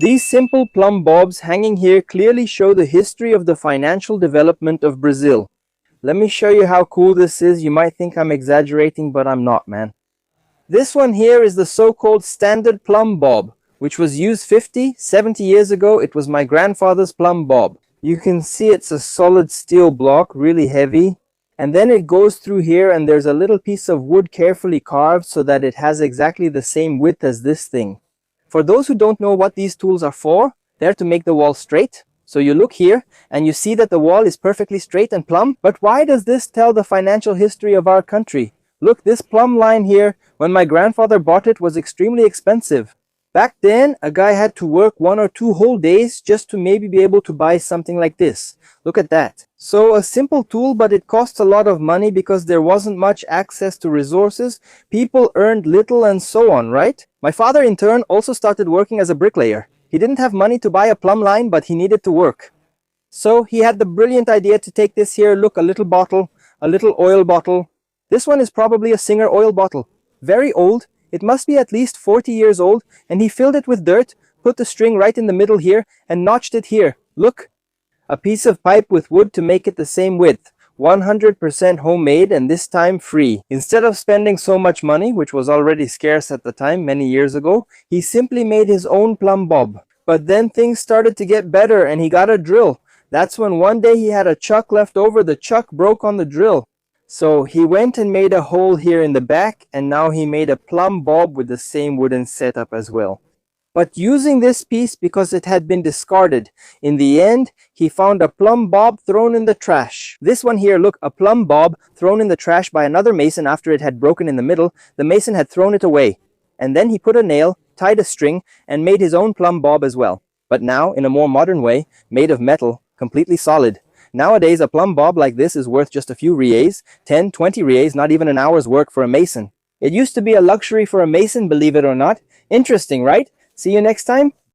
These simple plumb bobs hanging here clearly show the history of the financial development of Brazil. Let me show you how cool this is. You might think I'm exaggerating, but I'm not, man. This one here is the so-called standard plumb bob, which was used 50, 70 years ago. It was my grandfather's plumb bob. You can see it's a solid steel block, really heavy. And then it goes through here and there's a little piece of wood carefully carved so that it has exactly the same width as this thing. For those who don't know what these tools are for, they're to make the wall straight. So you look here and you see that the wall is perfectly straight and plumb. But why does this tell the financial history of our country? Look, this plumb line here, when my grandfather bought it, was extremely expensive. Back then, a guy had to work 1 or 2 whole days just to maybe be able to buy something like this. Look at that. So a simple tool, but it costs a lot of money because there wasn't much access to resources. People earned little and so on, right? My father in turn also started working as a bricklayer. He didn't have money to buy a plumb line, but he needed to work. So he had the brilliant idea to take this here, look, a little bottle, a little oil bottle. This one is probably a Singer oil bottle. Very old. It must be at least 40 years old, and he filled it with dirt, put the string right in the middle here, and notched it here. Look! A piece of pipe with wood to make it the same width. 100% homemade, and this time free. Instead of spending so much money, which was already scarce at the time many years ago, he simply made his own plumb bob. But then things started to get better, and he got a drill. That's when one day he had a chuck left over. The chuck broke on the drill. So he went and made a hole here in the back, and now he made a plumb bob with the same wooden setup as well. But using this piece because it had been discarded, in the end, he found a plumb bob thrown in the trash. This one here, look, a plumb bob thrown in the trash by another mason after it had broken in the middle. The mason had thrown it away. And then he put a nail, tied a string, and made his own plumb bob as well. But now, in a more modern way, made of metal, completely solid. Nowadays, a plumb bob like this is worth just a few reais, 10, 20 reais, not even an hour's work for a mason. It used to be a luxury for a mason, believe it or not. Interesting, right? See you next time.